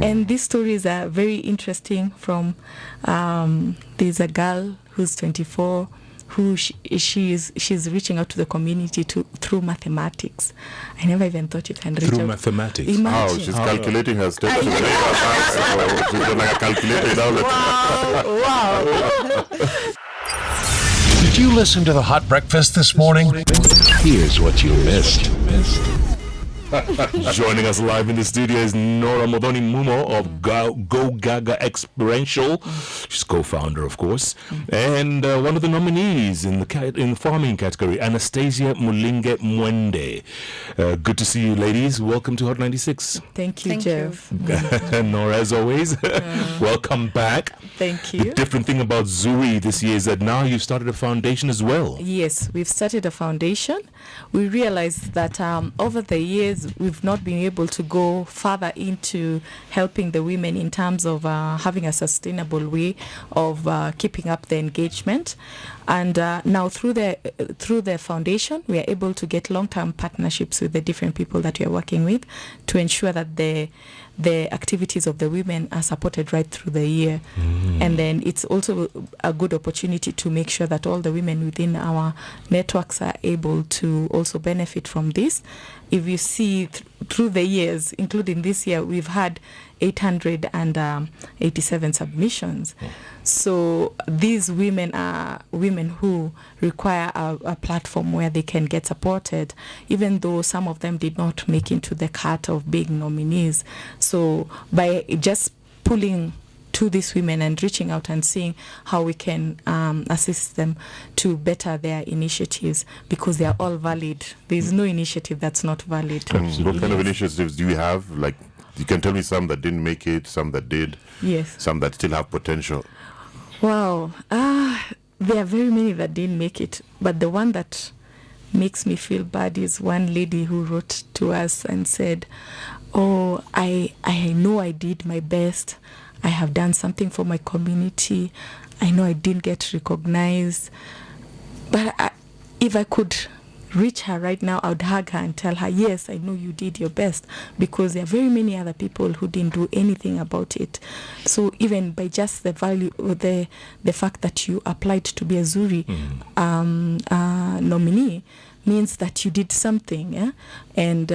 And these stories are very interesting from, there's a girl who's 24, who she's reaching out to the community through mathematics. I never even thought you can reach through out. mathematics. Imagine. Oh, she's calculating her steps to make her house. She's got like a calculator now. Wow. Did you listen to the Hot Breakfast this morning? Here's what you missed. Joining us live in the studio is Norah Muthoni Mumo of Go Gaga Experiential. She's co-founder, of course, and one of the nominees in the farming category, Anastasia Mulinge Mwende. Good to see you, ladies. Welcome to Hot 96. Thank you, Jeff. Norah, as always, welcome back. Thank you. The different thing about Zuri this year is that now you've started a foundation as well. Yes, we've started a foundation. We realized that over the years, we've not been able to go further into helping the women in terms of having a sustainable way of keeping up the engagement. And now through the foundation, we are able to get long-term partnerships with the different people that we are working with to ensure that the activities of the women are supported right through the year. And then it's also a good opportunity to make sure that all the women within our networks are able to also benefit from this. If you see through the years, including this year, we've had 887 submissions. So these women are women who require a platform where they can get supported, even though some of them did not make into the cut of being nominees. So by just pulling to these women and reaching out and seeing how we can assist them to better their initiatives, because they are all valid. There's no initiative that's not valid. What kind of initiatives do you have? Like, you can tell me some that didn't make it, some that did, Yes. some that still have potential. Wow. There are very many that didn't make it, but the one that makes me feel bad is one lady who wrote to us and said, "Oh, I know I did my best. I have done something for my community. I know I didn't get recognized. But if I could reach her right now, I would hug her and tell her, yes, I know you did your best, because there are very many other people who didn't do anything about it." So even by just the value, the fact that you applied to be a Zuri nominee means that you did something. Yeah? And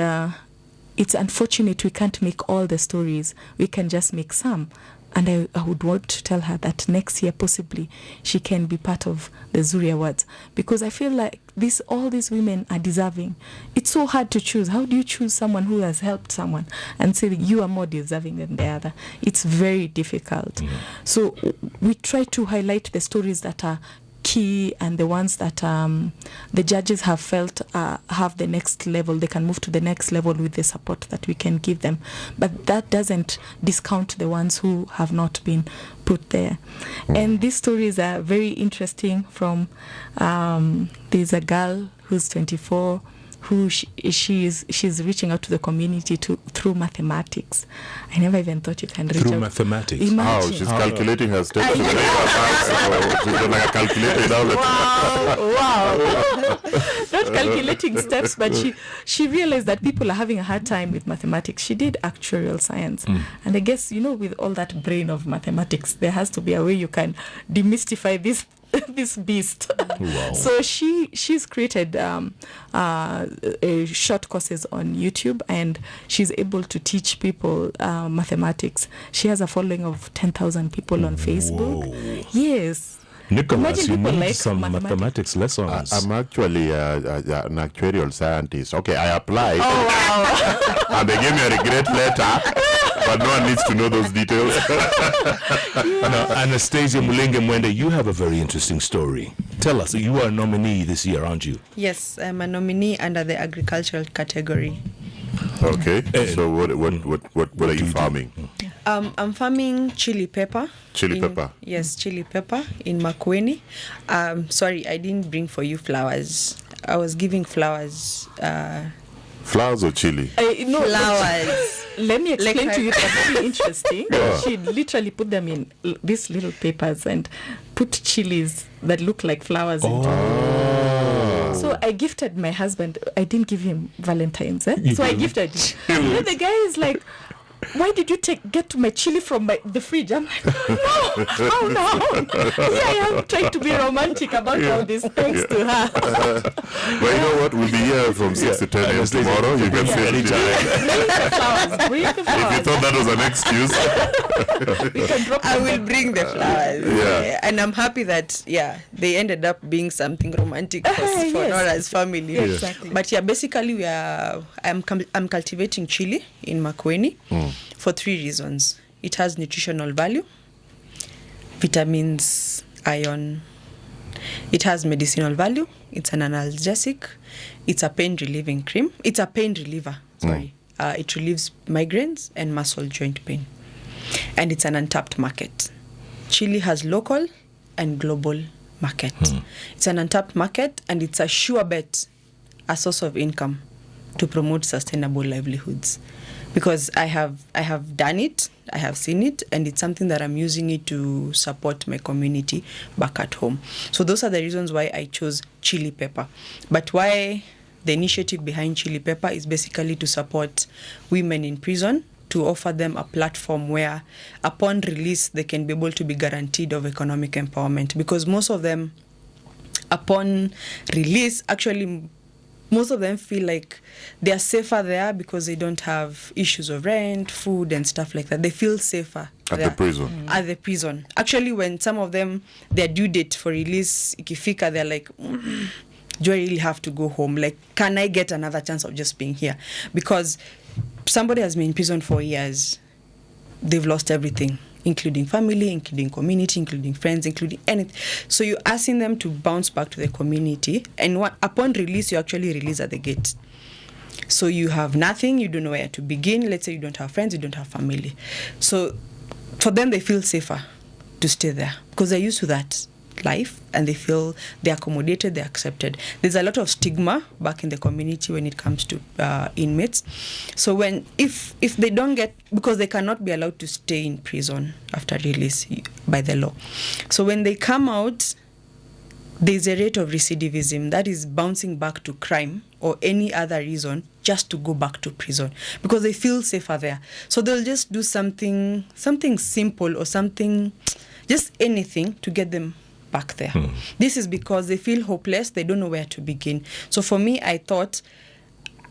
it's unfortunate we can't make all the stories. We can just make some. And I would want to tell her that next year, possibly, she can be part of the Zuri Awards. Because I feel like all these women are deserving. It's so hard to choose. How do you choose someone who has helped someone and say you are more deserving than the other? It's very difficult. So we try to highlight the stories that are key and the ones that the judges have felt have the next level. They can move to the next level with the support that we can give them. But that doesn't discount the ones who have not been put there. And these stories are very interesting from, there's a girl who's 24, who she's reaching out to the community through mathematics. I never even thought you can reach Through out. mathematics. Imagine. Oh, she's calculating her steps to make her house. She's got like a calculator now. Wow. Not calculating steps, but she realized that people are having a hard time with mathematics. She did actuarial science. And I guess, with all that brain of mathematics, there has to be a way you can demystify this beast. Wow. So she's created short courses on YouTube, and she's able to teach people mathematics. She has a following of 10,000 people on Facebook. Whoa. Yes. Nicholas, you people need like some mathematics lessons. I'm actually an actuarial scientist. Okay, I applied. Oh, wow. And they gave me a regret letter. But no one needs to know those details. Now, Anastasia Mulinge Mwende, you have a very interesting story. Tell us, you are a nominee this year, aren't you? Yes, I'm a nominee under the agricultural category. Okay, so what are you farming? I'm farming chili pepper. Chili pepper? Yes, chili pepper in Makueni. Sorry, I didn't bring for you flowers. I was giving flowers. Flowers or chili? No, Flowers. Let me explain Like to you. That's very interesting. Yeah. She literally put them in these little papers and put chilies that look like flowers into it. So I gifted my husband. I didn't give him Valentine's. So I gifted him. The guy is like, why did you get my chili from the fridge? I'm like, no, how now? Here I am trying to be romantic about all these things to her. But you know what? We'll be here from 6 to 10 a.m. tomorrow. You can say anytime. Bring the flowers. Bring the If you flowers. thought that was an excuse. We can drop I them. will bring the flowers. Yeah. And I'm happy that, they ended up being something romantic for Yes. Norah's family. Exactly. But basically I'm cultivating chili in Makueni for 3 reasons. It has nutritional value, vitamins, iron. It has medicinal value. It's an analgesic. It's a pain relieving cream. It's a pain reliever. Sorry. It relieves migraines and muscle joint pain. And it's an untapped market. Chili has local and global market. It's an untapped market, and it's a sure bet, a source of income to promote sustainable livelihoods. Because I have done it, I have seen it, and it's something that I'm using it to support my community back at home. So those are the reasons why I chose chili pepper. But why the initiative behind chili pepper is basically to support women in prison, to offer them a platform where upon release they can be able to be guaranteed of economic empowerment. Because most of them, upon release, actually most of them feel like they are safer there because they don't have issues of rent, food and stuff like that. They feel safer At there. the prison. At the prison. Actually, when some of them, their due date for release, ikifika, they're like, do I really have to go home? Like, can I get another chance of just being here? Because somebody has been in prison for years. They've lost everything, including family, including community, including friends, including anything. So you're asking them to bounce back to the community, and upon release, you actually release at the gate. So you have nothing, you don't know where to begin. Let's say you don't have friends, you don't have family. So for them, they feel safer to stay there because they're used to that life, and they feel they're accommodated, they're accepted. There's a lot of stigma back in the community when it comes to inmates. So if they don't get, because they cannot be allowed to stay in prison after release by the law. So when they come out, there's a rate of recidivism, that is bouncing back to crime or any other reason just to go back to prison because they feel safer there. So they'll just do something simple or something, just anything to get them back there. This is because they feel hopeless, they don't know where to begin. So for me, I thought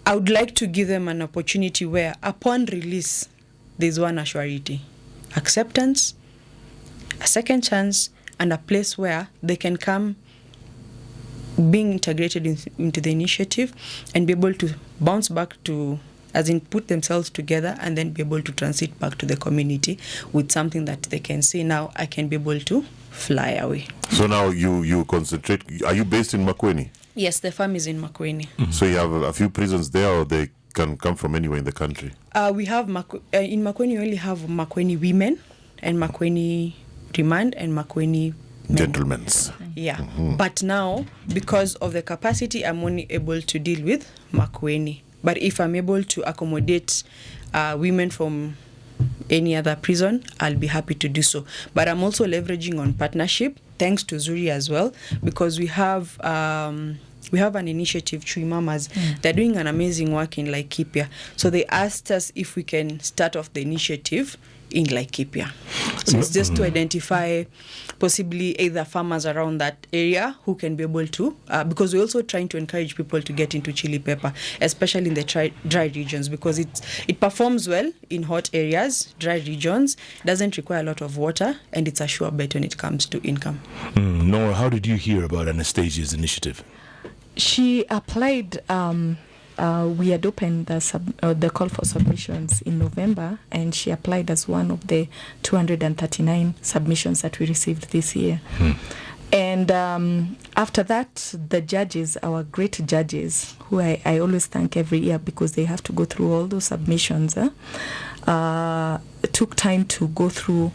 I would like to give them an opportunity where upon release, there's one assurity: acceptance, a second chance, and a place where they can come being integrated into the initiative and be able to bounce back to, as in put themselves together and then be able to transit back to the community with something that they can say, now I can be able to fly away. So now you concentrate. Are you based in Makueni? Yes, the farm is in Makueni. So you have a few prisons there, or they can come from anywhere in the country? We have in Makueni, we only have Makueni women and Makueni remand and Makueni men. Gentlemen's. Yeah. But now, because of the capacity, I'm only able to deal with Makueni. But if I'm able to accommodate women from any other prison, I'll be happy to do so. But I'm also leveraging on partnership, thanks to Zuri as well, because we have an initiative, Chui Mamas. They're doing an amazing work in Laikipia. So they asked us if we can start off the initiative in Laikipia. So it's just to identify possibly either farmers around that area who can be able to, because we're also trying to encourage people to get into chili pepper, especially in the dry regions, because it performs well in hot areas, dry regions, doesn't require a lot of water, and it's a sure bet when it comes to income. Norah, how did you hear about Anastasia's initiative? She applied. We had opened the call for submissions in November, and she applied as one of the 239 submissions that we received this year. And after that, the judges, our great judges, who I always thank every year because they have to go through all those submissions, took time to go through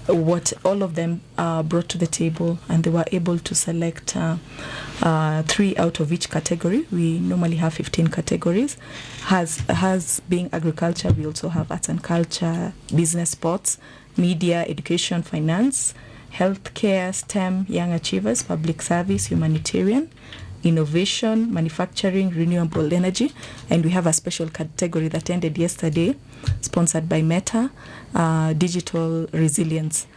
what all of them brought to the table, and they were able to select 3 out of each category. We normally have 15 categories. Has being agriculture, we also have arts and culture, business, sports, media, education, finance, healthcare, STEM, young achievers, public service, humanitarian, innovation, manufacturing, renewable energy, and we have a special category that ended yesterday, sponsored by Meta, Digital Resilience.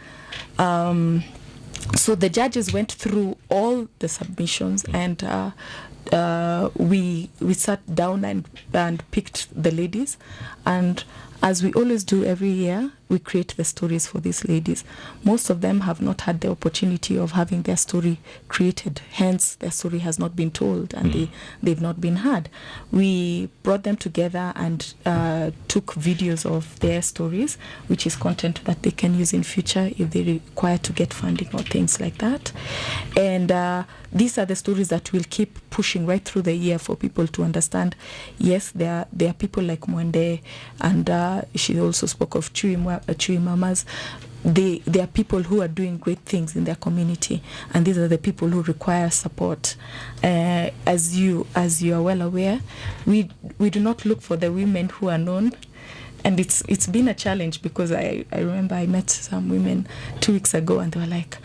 So the judges went through all the submissions, and we sat down and picked the ladies, and as we always do every year, we create the stories for these ladies. Most of them have not had the opportunity of having their story created. Hence, their story has not been told, and they've not been heard. We brought them together and took videos of their stories, which is content that they can use in future if they require to get funding or things like that. And these are the stories that we'll keep pushing right through the year for people to understand. Yes, there are people like Mwende, and she also spoke of Chui Mamas. They are people who are doing great things in their community, and these are the people who require support. As you are well aware, we do not look for the women who are known. And it's been a challenge, because I remember I met some women 2 weeks ago, and they were like,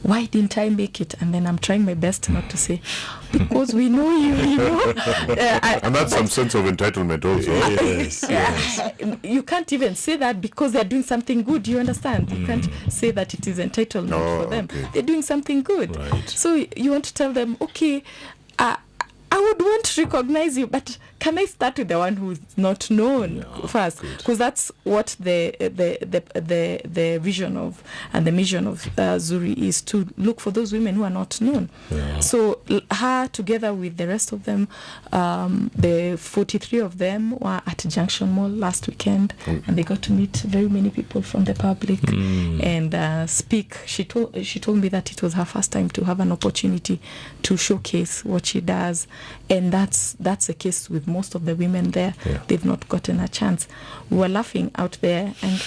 why didn't I make it? And then I'm trying my best not to say, because we know you know. And that's some sense of entitlement also. Yes. You can't even say that because they're doing something good. You understand? You can't say that it is entitlement for them. Okay. They're doing something good. Right. So you want to tell them, okay, I would want to recognize you, but can I start with the one who's not known first? Because that's what the vision of and the mission of Zuri is, to look for those women who are not known. Yeah. So her, together with the rest of them, the 43 of them were at Junction Mall last weekend, and they got to meet very many people from the public and speak. She told me that it was her first time to have an opportunity to showcase what she does, and that's the case with most of the women there. They've not gotten a chance. We were laughing out there and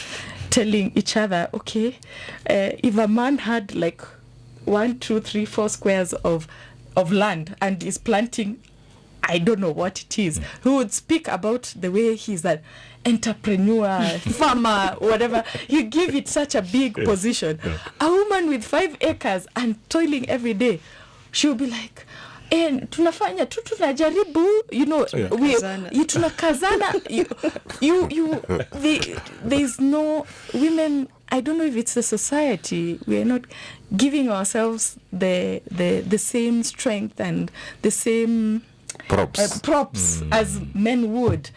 telling each other, okay, if a man had like 1, 2, 3, 4 squares of land and is planting, I don't know what it is, who would speak about the way he's an entrepreneur, farmer, whatever. You give it such a big position. A woman with 5 acres and toiling every day, she'll be like, tunafanya tu, tunajaribu, tunakazana. There's no women. I don't know if it's the society. We are not giving ourselves the same strength and the same props as men would.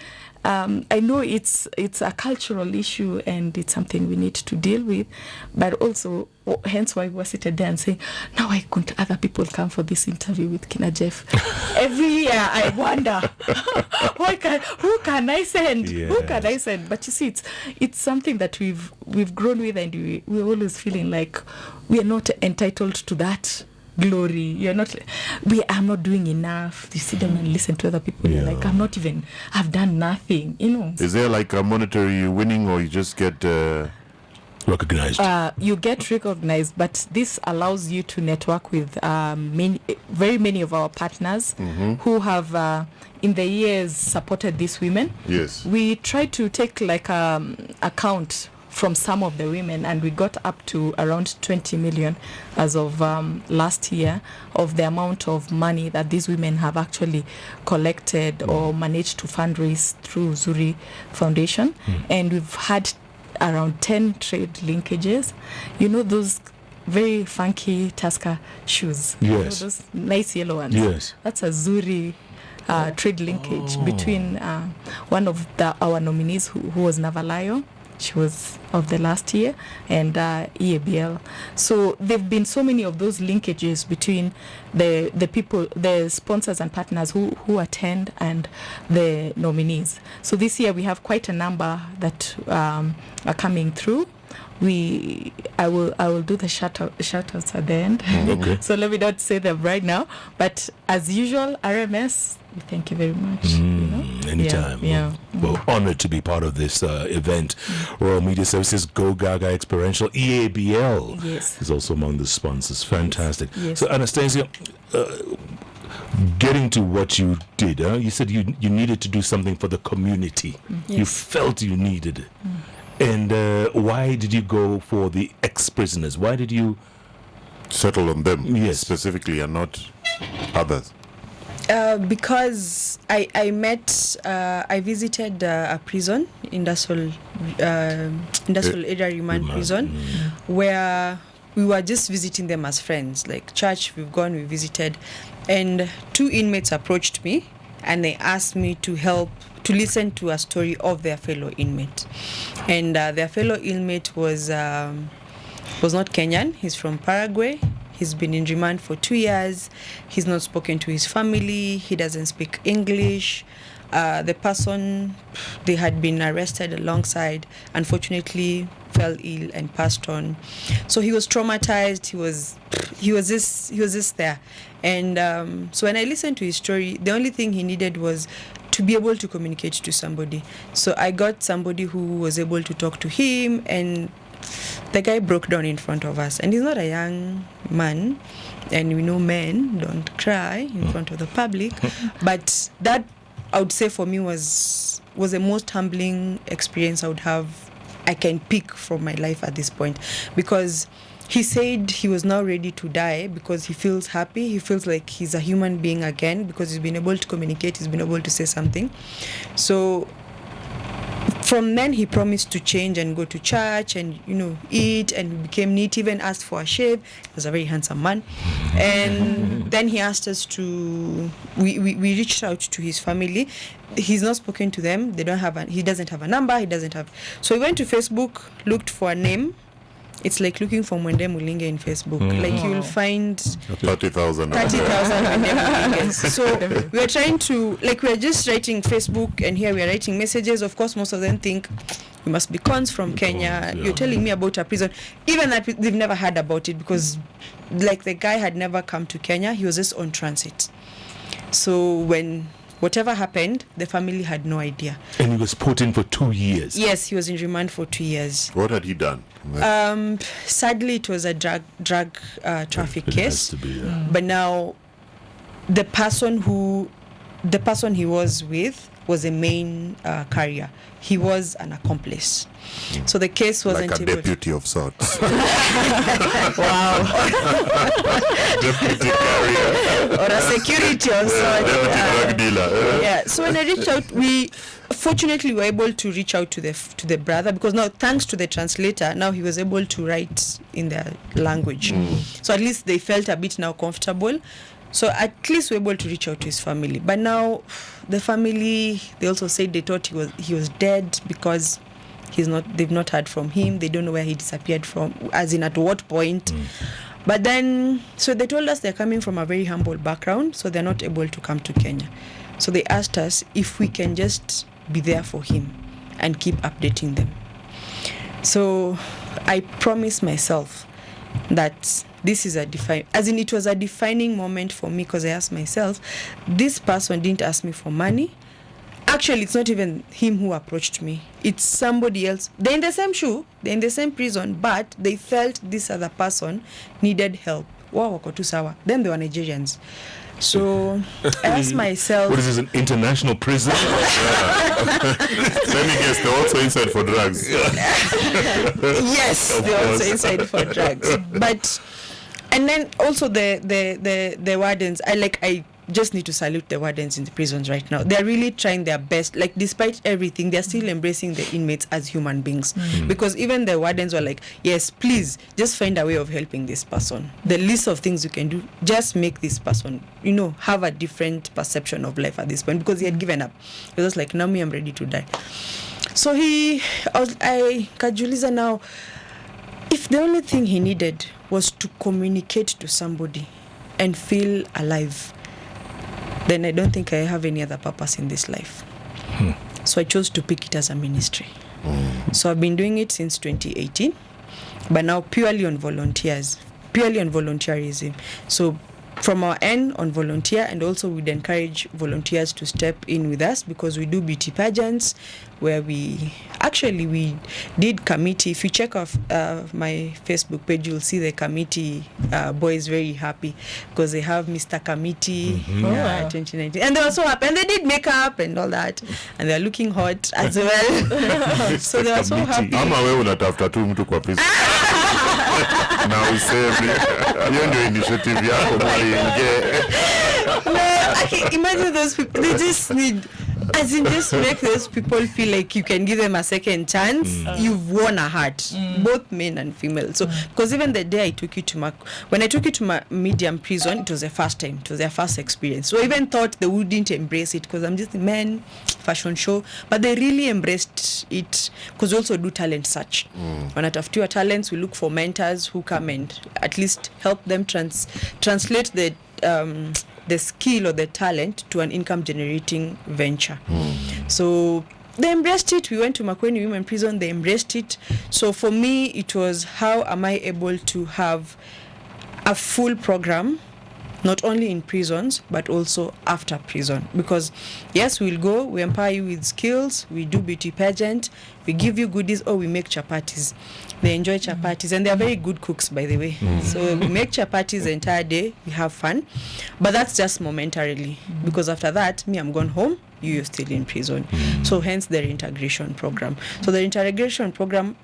I know it's a cultural issue, and it's something we need to deal with, but also hence why we were seated there and saying, now why couldn't other people come for this interview with Kina Jeff? Every year I wonder, who can I send? Yes. Who can I send? But you see, it's something that we've grown with, and we're always feeling like we are not entitled to that glory. I'm not doing enough. You sit down and listen to other people. You're like, I've done nothing. Is there like a monetary winning, or you just get recognized? You get recognized, but this allows you to network with very many of our partners who have in the years supported these women. Yes. We try to take like account from some of the women, and we got up to around 20 million as of last year of the amount of money that these women have actually collected or managed to fundraise through Zuri Foundation. And we've had around 10 trade linkages. Those very funky Tusker shoes. Yes. Those nice yellow ones. Yes. That's a Zuri trade linkage between one of our nominees who was Navalayo. She was of the last year, and EABL. So there've been so many of those linkages between the people, the sponsors and partners who attend, and the nominees. So this year we have quite a number that are coming through. I will do the shout outs at the end. Okay. So let me not say them right now. But as usual, RMS, we thank you very much. Anytime. We're honored to be part of this event. Royal Media Services, Go Gaga Experiential, EABL is also among the sponsors. Fantastic. Yes. So Anastasia, getting to what you did, you said you needed to do something for the community. Yes. You felt you needed it. And why did you go for the ex-prisoners? Why did you settle on them Yes. specifically and not others? Because I visited a prison, industrial area remand prison, where we were just visiting them as friends. Like church, we've gone, we visited, and 2 inmates approached me and they asked me to help to listen to a story of their fellow inmate. And their fellow inmate was not Kenyan. He's from Paraguay. He's been in remand for 2 years. He's not spoken to his family. He doesn't speak English. The person they had been arrested alongside, unfortunately, fell ill and passed on. So he was traumatized. He was just there. And so when I listened to his story, the only thing he needed was to be able to communicate to somebody. So I got somebody who was able to talk to him, and the guy broke down in front of us. And he's not a young man, and we know men don't cry in front of the public. But that, I would say, for me was the most humbling experience I can pick from my life at this point, because he said he was now ready to die because he feels happy. He feels like he's a human being again because he's been able to communicate, he's been able to say something. So from then he promised to change and go to church and, eat, and he became neat, even asked for a shave. He was a very handsome man. And then he asked us to, we reached out to his family. He's not spoken to them. He doesn't have a number. So he went to Facebook, looked for a name. It's like looking for Mwende Mulinge in Facebook. Like you'll find 30,000. 30,000 Mwende Mulinges. So we are trying to, we are just writing Facebook, and here we are writing messages. Of course, most of them think we must be cons from Kenya. You're telling me about a prison. Even that they've never heard about it, because the guy had never come to Kenya. He was just on transit. So when whatever happened, the family had no idea. And he was put in for 2 years. Yes, he was in remand for 2 years. What had he done? Sadly, it was a drug traffic case. Has to be, But now, the person he was with was a main carrier. He was an accomplice. So the case wasn't like a deputy of sorts. Wow. Deputy carrier. Or a security of sorts. Deputy drug dealer. Yeah. So when I reached out, we fortunately were able to reach out to the brother, because now, thanks to the translator, now he was able to write in their language. So at least they felt a bit now comfortable. So at least we were able to reach out to his family. But now the family, they also said they thought he was dead because they've not heard from him. They don't know where he disappeared from, as in at what point. But then, so they told us they're coming from a very humble background, so they're not able to come to Kenya. So they asked us if we can just be there for him and keep updating them. So I promised myself that this is it was a defining moment for me, because I asked myself, this person didn't ask me for money. Actually, it's not even him who approached me. It's somebody else. They're in the same shoe, they're in the same prison, but they felt this other person needed help. Wow, wako tu sawa. Then they were Nigerians. So I asked myself, what is this, an international prison? Let me guess, they're also inside for drugs. Yes, they're also inside for drugs. But, and then also the wardens, I just need to salute the wardens in the prisons right now. They're really trying their best. Despite everything, they're still embracing the inmates as human beings. Because even the wardens were like, yes, please, just find a way of helping this person. The list of things you can do, just make this person, have a different perception of life at this point, because he had given up. He was like, now me, I'm ready to die. So I kajuliza now, if the only thing he needed was to communicate to somebody and feel alive, then I don't think I have any other purpose in this life. So I chose to pick it as a ministry. So I've been doing it since 2018, but now purely on volunteerism. So from our end, on volunteer, and also we'd encourage volunteers to step in with us, because we do beauty pageants, where we did committee. If you check off my Facebook page, you'll see the committee boys very happy, because they have Mr. Committee 2019, and they were so happy, and they did makeup and all that, and they're looking hot as well. So they were so happy. Ama wewe unatafuta tu mtu kwa pesa. Na useme hiyo ndio initiative yako mwalimu. Okay, imagine those people. They just need, as in, just make those people feel like you can give them a second chance. You've won a heart, both men and female. So, because even the day I took you to when I took you to my medium prison, it was the first time. It was their first experience. So I even thought they wouldn't embrace it because I'm just a man, fashion show. But they really embraced it because we also do talent search. When at After Talents, we look for mentors who come and at least help them translate the skill or the talent to an income generating venture. So they embraced it. We went to Muthoni Women Prison, they embraced it. So for me, it was how am I able to have a full program, not only in prisons but also after prison, because yes, we'll go, we empower you with skills, we do beauty pageant, we give you goodies, or we make chapatis. They enjoy chapatis, and they are very good cooks, by the way. So we make chapatis the entire day, we have fun, but that's just momentarily, because after that, me, I'm gone home, you're still in prison. So hence the reintegration program. So the reintegration program,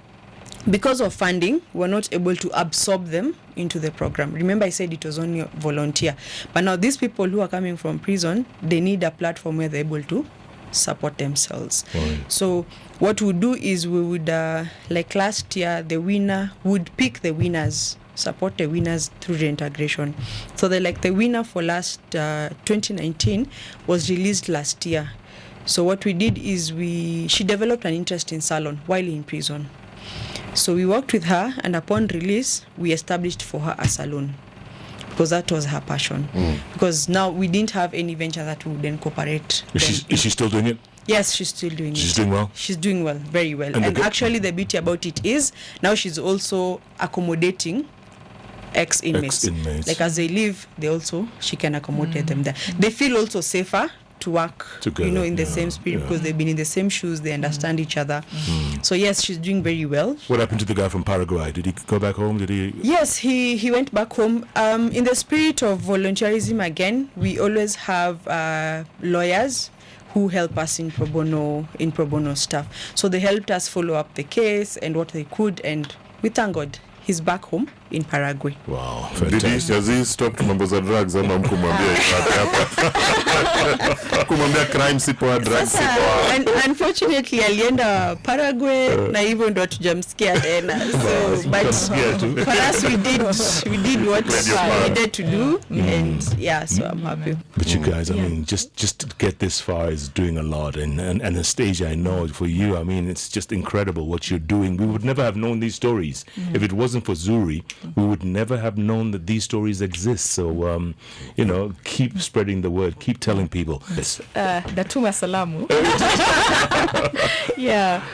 because of funding, we're not able to absorb them into the program. Remember, I said it was only volunteer. But now these people who are coming from prison, they need a platform where they're able to support themselves. Right. So what we do is we would, like last year, the winner would pick the winners, support the winners through reintegration. So the winner for last 2019 was released last year. So what we did is she developed an interest in salon while in prison. So we worked with her, and upon release, we established for her a salon, because that was her passion. Because now we didn't have any venture that would incorporate. Is she still doing it? Yes, she's still doing it. She's doing well? She's doing well, very well. And actually, the beauty about it is now she's also accommodating ex-inmates. Like as they leave, she can accommodate them there. They feel also safer to work together, in the same spirit, because they've been in the same shoes, they understand each other. So yes, she's doing very well. What happened to the guy from Paraguay? Did he go back home? Yes, he went back home. In the spirit of volunteerism, again, we always have lawyers who help us in pro bono stuff. So they helped us follow up the case and what they could, and we thank God he's back home in Paraguay. Wow, Has he stopped mambo za drugs ama mkumwambia kumwambia crime sipo drugs sipo? And unfortunately alienda Paraguay na hivyo ndo hatujamsikia tena. So but for us we did what we needed to do, and so I'm happy. But you guys, I mean, just to get this far is doing a lot, and Anastasia, I know for you, I mean, it's just incredible what you're doing. We would never have known these stories if it wasn't for Zuri. We would never have known that these stories exist. So, keep spreading the word, keep telling people. Datuma salamu. Yeah,